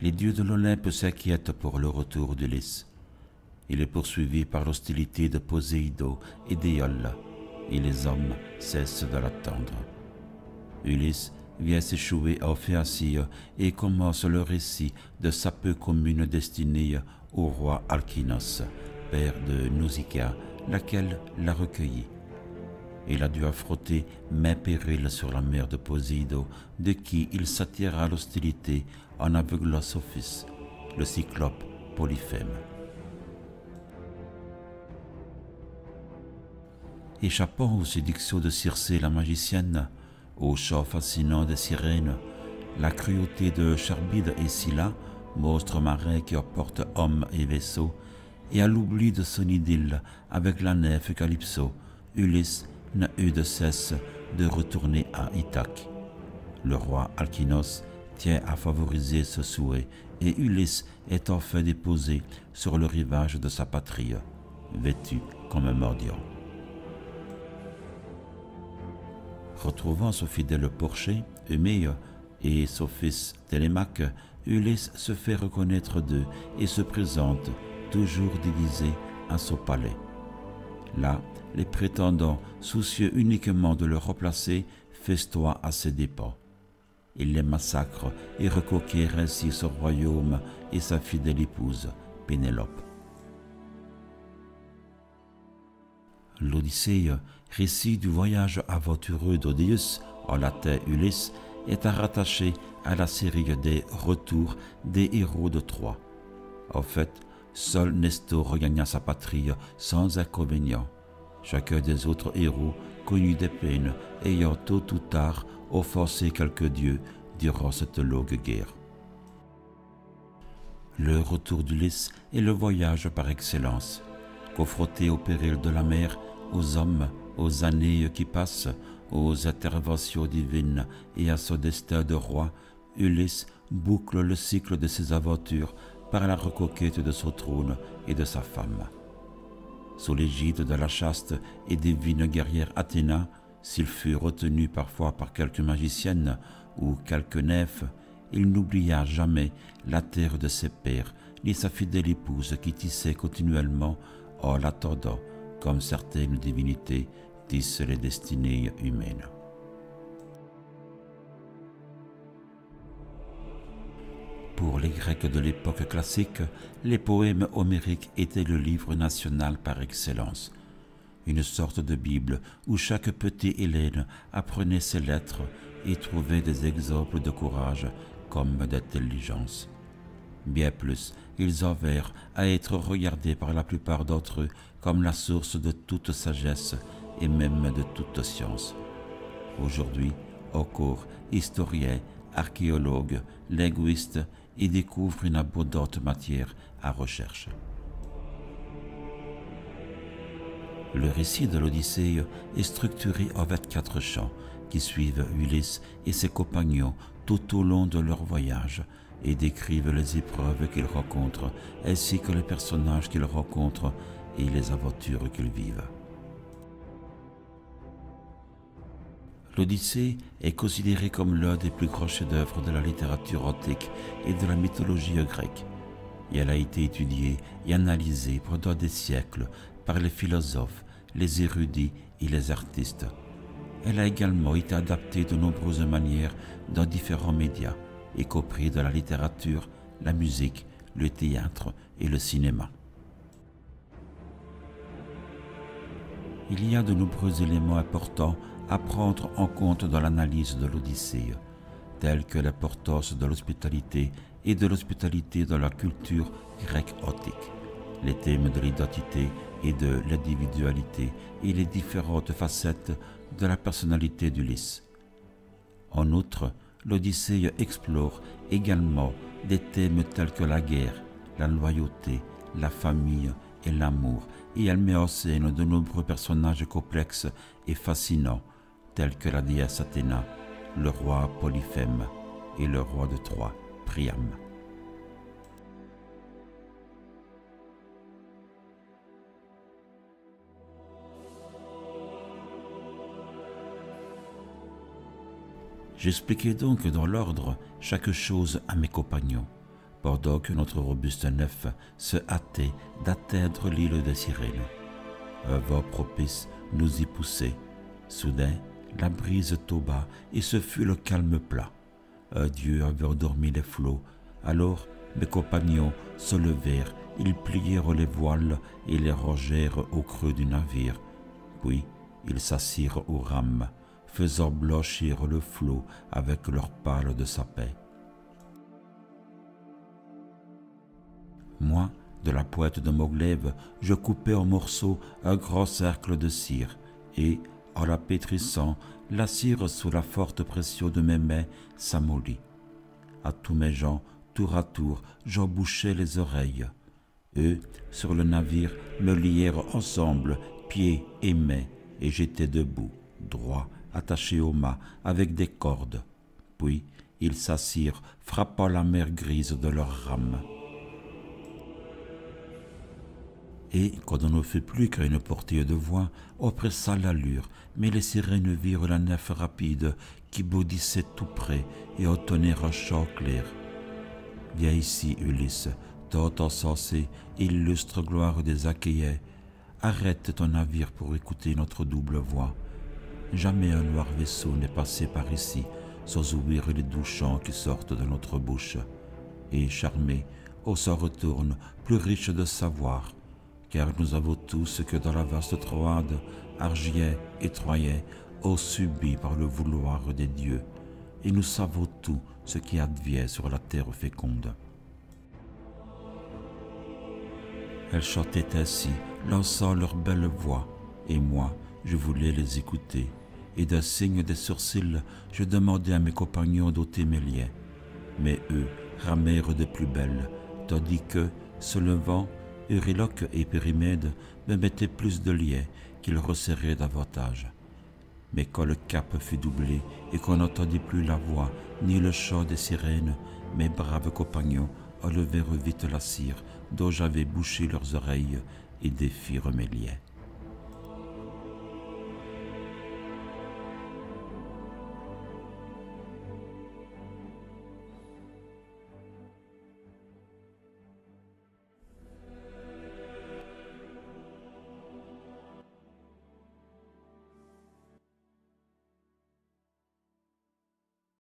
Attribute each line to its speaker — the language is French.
Speaker 1: Les dieux de l'Olympe s'inquiètent pour le retour d'Ulysse. Il est poursuivi par l'hostilité de Poséidon et d'Éole, et les hommes cessent de l'attendre. Ulysse vient s'échouer à Phéacie et commence le récit de sa peu commune destinée au roi Alkinos, père de Nausicaa, laquelle l'a recueilli. Il a dû affronter maint péril sur la mère de Poséidon, de qui il s'attira à l'hostilité en aveuglant son fils, le cyclope Polyphème. Échappant aux séductions de Circé la magicienne, aux chants fascinants des sirènes, la cruauté de Charbide et Scylla, monstres marins qui emportent hommes et vaisseaux, et à l'oubli de son idylle avec la nymphe Calypso, Ulysse n'a eu de cesse de retourner à Ithaque. Le roi Alkinos tient à favoriser ce souhait, et Ulysse est enfin déposé sur le rivage de sa patrie, vêtu comme un mendiant. Retrouvant son fidèle porcher, Eumée, et son fils Télémaque, Ulysse se fait reconnaître d'eux et se présente, toujours déguisé, à son palais. Là, les prétendants, soucieux uniquement de le remplacer, festoient à ses dépens. Il les massacre et reconquiert ainsi son royaume et sa fidèle épouse, Pénélope. L'Odyssée, récit du voyage aventureux d'Odysseus, en latin Ulysse, est à rattacher à la série des retours des héros de Troie. En fait, seul Nestor regagna sa patrie sans inconvénient. Chacun des autres héros connut des peines, ayant tôt ou tard offensé quelques dieux durant cette longue guerre. Le retour d'Ulysse est le voyage par excellence. Confronté au péril de la mer, aux hommes, aux années qui passent, aux interventions divines et à son destin de roi, Ulysse boucle le cycle de ses aventures par la reconquête de son trône et de sa femme. Sous l'égide de la chaste et divine guerrière Athéna, s'il fut retenu parfois par quelques magiciennes ou quelques nymphes, il n'oublia jamais la terre de ses pères, ni sa fidèle épouse qui tissait continuellement en l'attendant, comme certaines divinités tissent les destinées humaines. Pour les Grecs de l'époque classique, les poèmes homériques étaient le livre national par excellence, une sorte de Bible où chaque petit Hélène apprenait ses lettres et trouvait des exemples de courage comme d'intelligence. Bien plus, ils en vinrent à être regardés par la plupart d'entre eux comme la source de toute sagesse et même de toute science. Aujourd'hui, encore, historiens, archéologues, linguistes y découvrent une abondante matière à recherche. Le récit de l'Odyssée est structuré en 24 chants qui suivent Ulysse et ses compagnons tout au long de leur voyage et décrivent les épreuves qu'ils rencontrent ainsi que les personnages qu'ils rencontrent et les aventures qu'ils vivent. L'Odyssée est considérée comme l'un des plus grands chefs-d'œuvre de la littérature antique et de la mythologie grecque. Et elle a été étudiée et analysée pendant des siècles par les philosophes, les érudits et les artistes. Elle a également été adaptée de nombreuses manières dans différents médias, y compris de la littérature, la musique, le théâtre et le cinéma. Il y a de nombreux éléments importants à prendre en compte dans l'analyse de l'Odyssée, tels que l'importance de l'hospitalité et de l'hospitalité dans la culture grecque antique, les thèmes de l'identité et de l'individualité et les différentes facettes de la personnalité d'Ulysse. En outre, l'Odyssée explore également des thèmes tels que la guerre, la loyauté, la famille et l'amour, et elle met en scène de nombreux personnages complexes et fascinants, tels que la déesse Athéna, le roi Polyphème et le roi de Troie, Priam. J'expliquai donc dans l'ordre chaque chose à mes compagnons, pendant que notre robuste nef se hâtait d'atteindre l'île des Sirènes. Un vent propice nous y poussait. Soudain, la brise tomba et ce fut le calme plat. Un dieu avait endormi les flots. Alors, mes compagnons se levèrent, ils plièrent les voiles et les rangèrent au creux du navire. Puis, ils s'assirent aux rames, faisant blanchir le flot avec leurs pales de sapin. Moi, de la pointe de mon glaive, je coupai en morceaux un grand cercle de cire, et, en la pétrissant, la cire sous la forte pression de mes mains s'amollit. À tous mes gens, tour à tour, j'en bouchai les oreilles. Eux, sur le navire, me lièrent ensemble, pieds et mains, et j'étais debout, droit, attaché au mât, avec des cordes. Puis, ils s'assirent, frappant la mer grise de leurs rames. Et, quand on ne fut plus qu'à une portée de voix, on pressa l'allure, mais les sirènes virent la nef rapide qui bondissait tout près et entonnait un chant clair. Viens ici, Ulysse, tant encensé, illustre gloire des Achéens. Arrête ton navire pour écouter notre double voix. Jamais un noir vaisseau n'est passé par ici sans ouïr les doux chants qui sortent de notre bouche. Et charmé, on s'en retourne, plus riche de savoir, car nous avons tout ce que dans la vaste Troade, Argiens et Troyens ont subi par le vouloir des dieux, et nous savons tout ce qui advient sur la terre féconde. Elles chantaient ainsi, lançant leurs belles voix, et moi, je voulais les écouter, et d'un signe des sourcils, je demandai à mes compagnons d'ôter mes liens. Mais eux ramèrent de plus belle, tandis que, se levant, Euryloque et Périmède me mettaient plus de liens qu'ils resserraient davantage. Mais quand le cap fut doublé et qu'on n'entendit plus la voix ni le chant des sirènes, mes braves compagnons enlevèrent vite la cire dont j'avais bouché leurs oreilles et défirent mes liens.